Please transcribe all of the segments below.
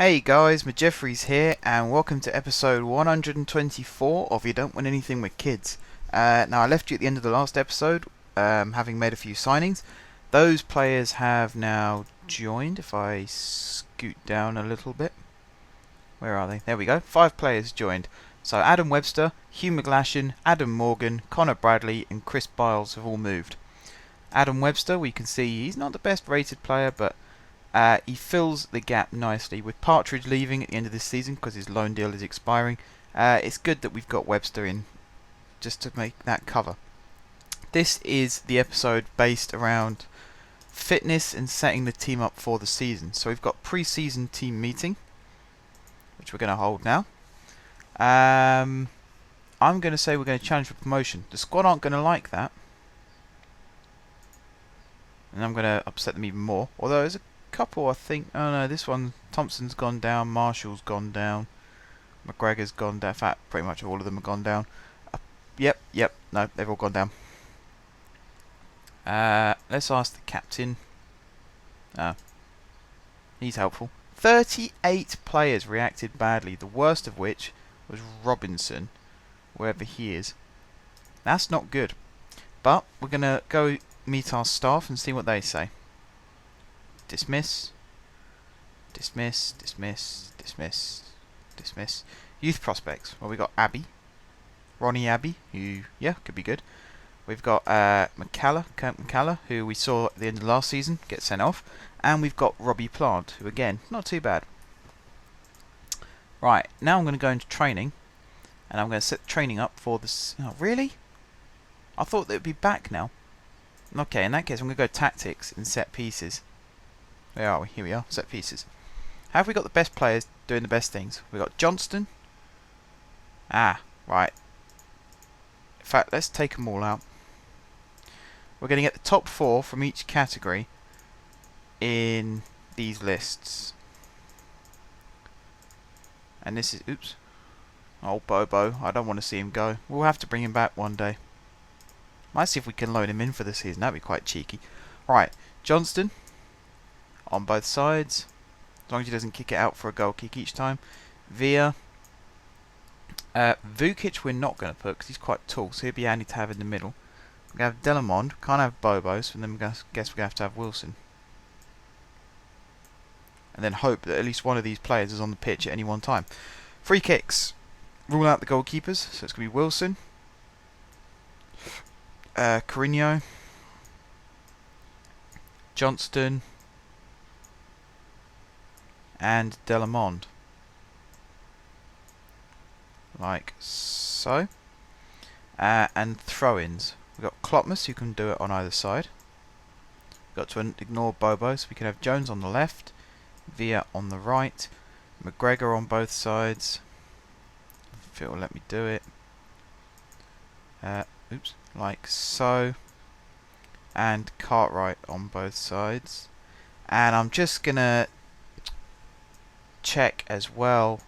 Hey guys, Jeffries here, and welcome to episode 124 of You Don't Win Anything with Kids. Now, I left you at the end of the last episode, having made a few signings. Those players have now joined. If I scoot down a little bit. Where are they? There we go. 5 players joined. So Adam Webster, Hugh McGlashan, Adam Morgan, Connor Bradley, and Chris Biles have all moved. Adam Webster, we can see he's not the best rated player, but he fills the gap nicely. With Partridge leaving at the end of this season because his loan deal is expiring, it's good that we've got Webster in just to make that cover. This is the episode based around fitness and setting the team up for the season. So we've got pre-season team meeting, which we're going to hold now. I'm going to say we're going to challenge for promotion. The squad aren't going to like that, and I'm going to upset them even more. Although there's a couple, I think. Oh no, this one, Thompson's gone down, Marshall's gone down, McGregor's gone down. In fact, pretty much all of them have gone down. Yep, no, they've all gone down. Let's ask the captain. He's helpful. 38 players reacted badly, the worst of which was Robinson, wherever he is. That's not good. But we're going to go meet our staff and see what they say. Dismiss. Dismiss. Dismiss. Dismiss. Dismiss. Youth prospects. Well, we got Abbey. Ronnie Abbey, who, yeah, could be good. We've got McCalla, who we saw at the end of last season get sent off. And we've got Robbie Plant, who, again, not too bad. Right, now I'm going to go into training. And I'm going to set training up for this. Oh, really? I thought they would be back now. Okay, in that case, I'm going to go tactics and set pieces. Where are we? Here we are, set pieces. How have we got the best players doing the best things? We've got Johnston. Right. In fact, let's take them all out. We're going to get the top 4 from each category in these lists. And this is, oops. Oh, Bobo. I don't want to see him go. We'll have to bring him back one day. Might see if we can loan him in for the season. That'd be quite cheeky. Right, Johnston on both sides, as long as he doesn't kick it out for a goal kick each time. Villa. Vukic we're not going to put because he's quite tall, so he'd be handy to have in the middle. We have Delamond. Can't have Bobo, so then I guess we're going to have Wilson. And then hope that at least one of these players is on the pitch at any one time. Free kicks. Rule out the goalkeepers, so it's going to be Wilson. Carino, Johnston, and Delamond, like so. And throw-ins. We've got Klopmas, who can do it on either side. We've got to ignore Bobo, so we can have Jones on the left, Villa on the right, McGregor on both sides. If it will let me do it. Oops. Like so, and Cartwright on both sides. And I'm just gonna check as well.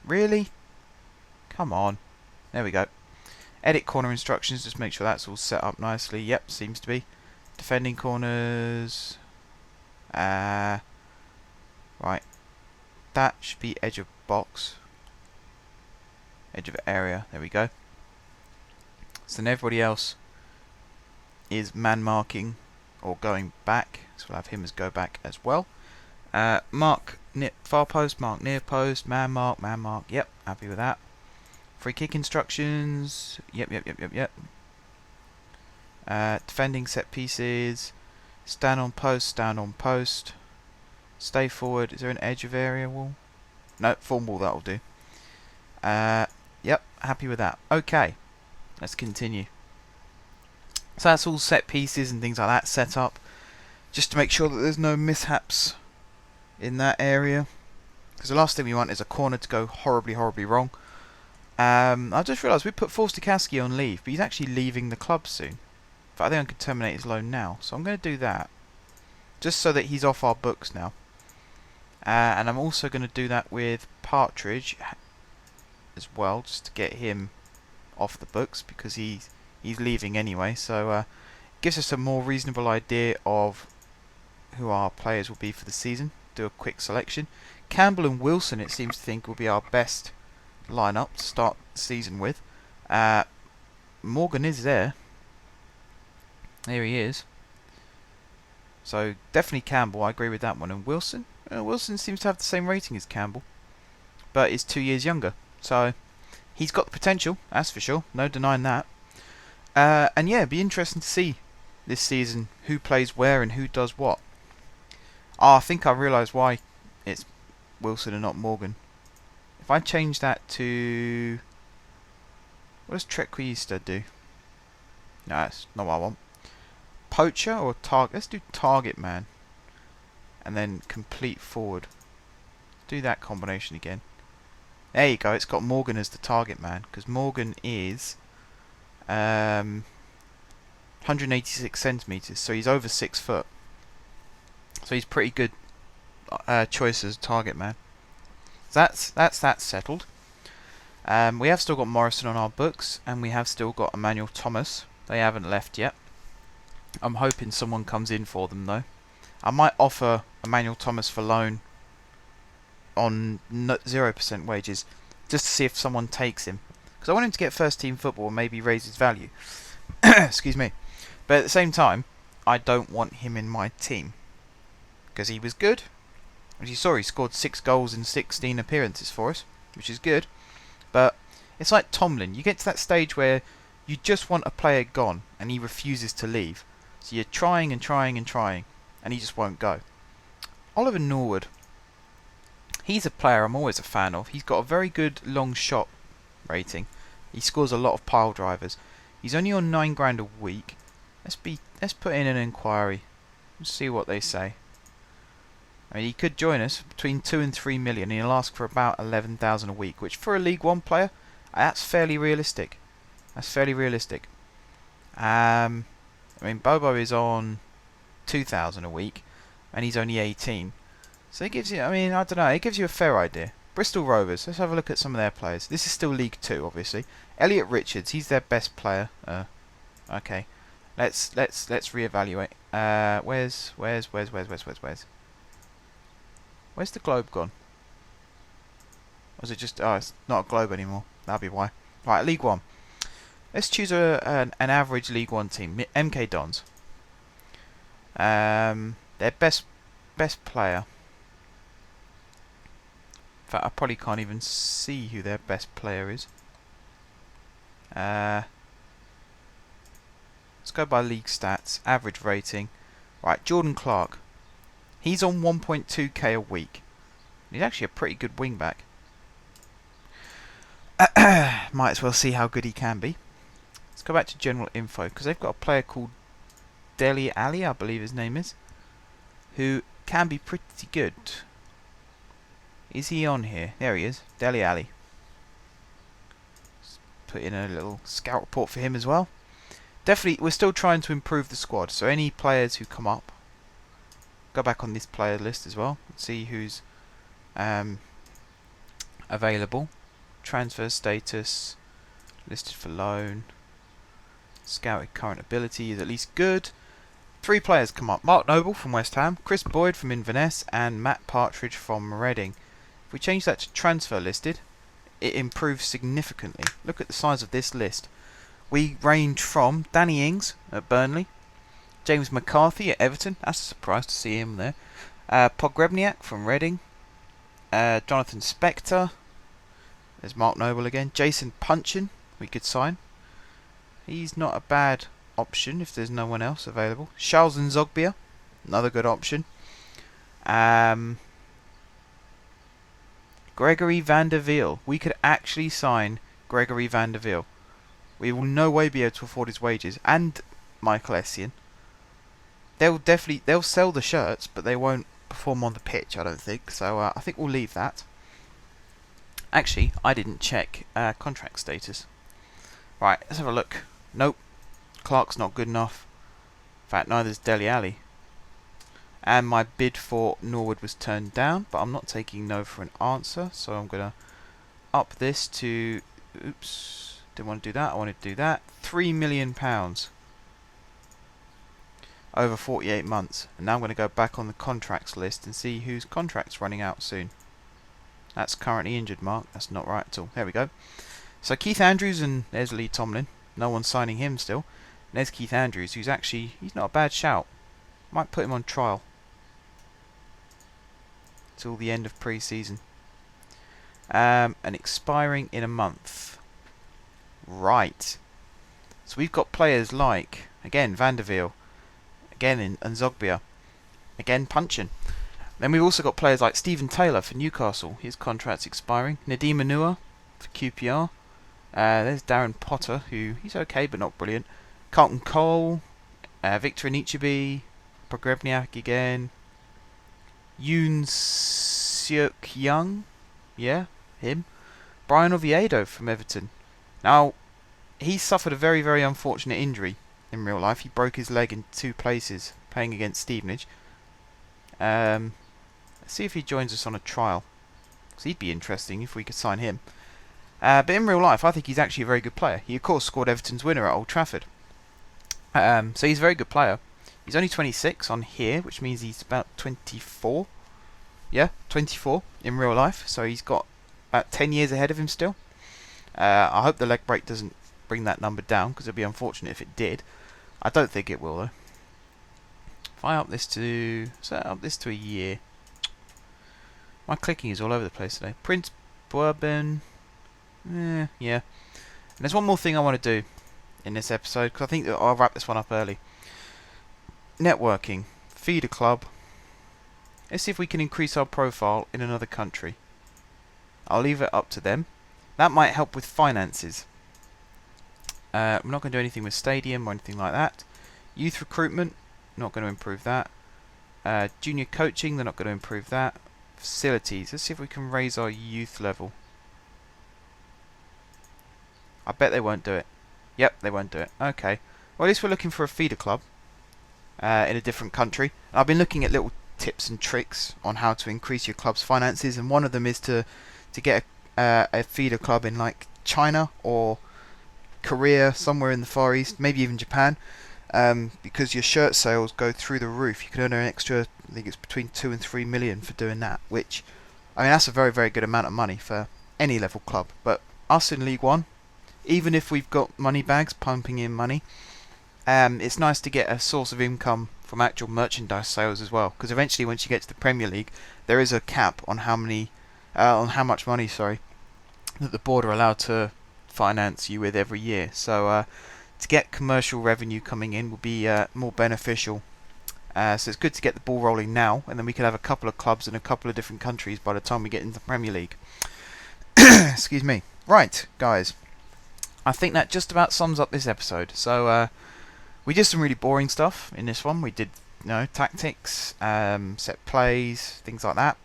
Really? Come on. There we go. Edit corner instructions, just make sure that's all set up nicely. Yep, seems to be. Defending corners. Right. That should be edge of box. Edge of area. There we go. So then everybody else is man marking or going back. So we'll have him as go back as well. Mark far post, mark near post, man mark, man mark. Yep, happy with that. Free kick instructions. Yep. Defending set pieces. Stand on post, stand on post. Stay forward. Is there an edge of area wall? No, form wall, that'll do. Yep, happy with that. Okay. Let's continue. So that's all set pieces and things like that set up, just to make sure that there's no mishaps in that area. Because the last thing we want is a corner to go horribly wrong. I just realised we put Forster-Caskey on leave, but he's actually leaving the club soon. But I think I could terminate his loan now, so I'm going to do that, just so that he's off our books now. And I'm also going to do that with Partridge as well, just to get him off the books, because he's leaving anyway, so gives us a more reasonable idea of who our players will be for the season. Do a quick selection. Campbell and Wilson, it seems to think, will be our best lineup to start the season with. Morgan is there. There he is. So definitely Campbell, I agree with that one. And Wilson? Wilson seems to have the same rating as Campbell, but is 2 years younger. So he's got the potential, that's for sure. No denying that. And yeah, it'd be interesting to see this season who plays where and who does what. I think I realised why it's Wilson and not Morgan. If I change that to... what does Trequista do? No, that's not what I want. Poacher or target? Let's do target man. And then complete forward. Do that combination again. There you go, it's got Morgan as the target man. Because Morgan is 186 centimetres, so he's over 6 foot. So he's pretty good choice as target man. So that's settled. We have still got Morrison on our books, and we have still got Emmanuel Thomas. They haven't left yet. I'm hoping someone comes in for them though. I might offer Emmanuel Thomas for loan on 0% wages, just to see if someone takes him. Because I want him to get first team football and maybe raise his value. Excuse me. But at the same time, I don't want him in my team. Because he was good. As you saw, he scored 6 goals in 16 appearances for us, which is good. But it's like Tomlin. You get to that stage where you just want a player gone, and he refuses to leave. So you're trying and trying and trying, and he just won't go. Oliver Norwood. He's a player I'm always a fan of. He's got a very good long shot rating. He scores a lot of pile drivers. He's only on £9 a week. Let's put in an inquiry. Let's see what they say. I mean, he could join us between 2 and 3 million. He'll ask for about 11,000 a week, which for a League One player, that's fairly realistic. That's fairly realistic. I mean, Bobo is on 2,000 a week, and he's only 18. So it gives you, I mean, I don't know, it gives you a fair idea. Bristol Rovers, let's have a look at some of their players. This is still League 2, obviously. Elliot Richards, he's their best player. Okay, let's reevaluate. Where's the globe gone? Or is it just, oh, it's not a globe anymore. That'll be why. Right, League 1. Let's choose an average League 1 team. MK Dons. Their best player. In fact, I probably can't even see who their best player is. Let's go by league stats. Average rating. Right, Jordan Clark. He's on 1.2k a week. He's actually a pretty good wing back. Might as well see how good he can be. Let's go back to general info, because they've got a player called Deli Ali, I believe his name is, who can be pretty good. Is he on here? There he is, Deli Ali. Let's put in a little scout report for him as well. Definitely, we're still trying to improve the squad, so any players who come up, go back on this player list as well, see who's available. Transfer status, listed for loan. Scouted current ability is at least good. 3 players come up. Mark Noble from West Ham, Chris Boyd from Inverness, and Matt Partridge from Reading. If we change that to transfer listed, it improves significantly. Look at the size of this list. We range from Danny Ings at Burnley, James McCarthy at Everton. That's a surprise to see him there. Pogrebniak from Reading. Jonathan Spector. There's Mark Noble again. Jason Punchin, we could sign. He's not a bad option if there's no one else available. Charles Nzogbia, another good option. Gregory van der Wiel. We could actually sign Gregory van der Wiel. We will no way be able to afford his wages. And Michael Essien. They'll sell the shirts, but they won't perform on the pitch, I don't think. So I think we'll leave that. Actually, I didn't check contract status. Right, let's have a look. Nope. Clark's not good enough. In fact, neither's Dele Alli. And my bid for Norwood was turned down, but I'm not taking no for an answer, so I'm going to up this to... Oops, didn't want to do that, I wanted to do that. £3 million over 48 months. And now I'm going to go back on the contracts list and see whose contract's running out soon. That's currently injured, Mark. That's not right at all. There we go. So Keith Andrews, and there's Lee Tomlin. No one's signing him still. And there's Keith Andrews, who's actually, he's not a bad shout. Might put him on trial till the end of pre-season. And expiring in a month. Right. So we've got players like, again, Vanderveer, again in Nzogbia, again Punchin. Then we've also got players like Stephen Taylor for Newcastle. His contract's expiring. Nadim Anua for QPR. There's Darren Potter, who he's okay but not brilliant. Carlton Cole, Victor Anichebe, Pogrebniak again. Yoon Seok Young, yeah, him. Brian Oviedo from Everton. Now, he suffered a very, very unfortunate injury in real life. He broke his leg in 2 places playing against Stevenage. Let's see if he joins us on a trial. Because he'd be interesting if we could sign him. But in real life, I think he's actually a very good player. He, of course, scored Everton's winner at Old Trafford. So he's a very good player. He's only 26 on here, which means he's about 24. Yeah, 24 in real life. So he's got about 10 years ahead of him still. I hope the leg break doesn't bring that number down, because it would be unfortunate if it did. I don't think it will, though. If I up this to... set up this to a year. My clicking is all over the place today. Prince Bourbon... yeah. And there's one more thing I want to do in this episode, because I think that I'll wrap this one up early. Networking. Feed a club. Let's see if we can increase our profile in another country. I'll leave it up to them. That might help with finances. We're not going to do anything with stadium or anything like that. Youth recruitment, not going to improve that. Junior coaching, they're not going to improve that. Facilities, let's see if we can raise our youth level. I bet they won't do it. Yep, they won't do it. Okay. Well, at least we're looking for a feeder club in a different country. And I've been looking at little tips and tricks on how to increase your club's finances, and one of them is to get a feeder club in like China or Korea, somewhere in the Far East, maybe even Japan, because your shirt sales go through the roof. You can earn an extra, I think it's between 2 and 3 million for doing that, which, I mean, that's a very, very good amount of money for any level club. But us in League One, even if we've got money bags pumping in money, it's nice to get a source of income from actual merchandise sales as well, because eventually once you get to the Premier League, there is a cap on how much money, that the board are allowed to finance you with every year. So to get commercial revenue coming in will be more beneficial. So it's good to get the ball rolling now, and then we could have a couple of clubs in a couple of different countries by the time we get into the Premier League. Excuse me. Right, guys. I think that just about sums up this episode. So we did some really boring stuff in this one. We did, tactics, set plays, things like that.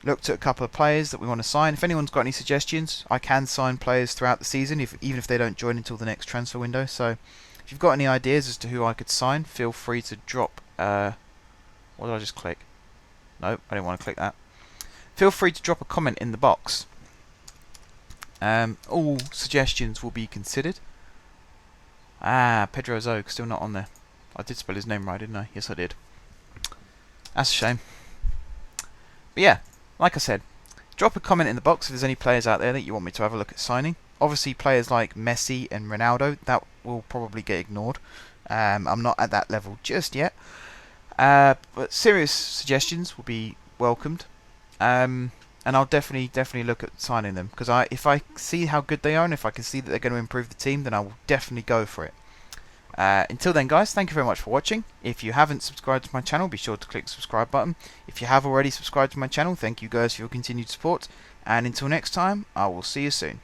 Looked at a couple of players that we want to sign. If anyone's got any suggestions, I can sign players throughout the season, even if they don't join until the next transfer window. So if you've got any ideas as to who I could sign, feel free to drop... what did I just click? Nope, I didn't want to click that. Feel free to drop a comment in the box. All suggestions will be considered. Pedro Zog, still not on there. I did spell his name right, didn't I? Yes, I did. That's a shame. But yeah, like I said, drop a comment in the box if there's any players out there that you want me to have a look at signing. Obviously, players like Messi and Ronaldo, that will probably get ignored. I'm not at that level just yet. But serious suggestions will be welcomed. And I'll definitely look at signing them, because if I see how good they are and if I can see that they're going to improve the team, then I will definitely go for it. Until then, guys, thank you very much for watching. If you haven't subscribed to my channel, be sure to click the subscribe button. If you have already subscribed to my channel, thank you guys for your continued support. And until next time, I will see you soon.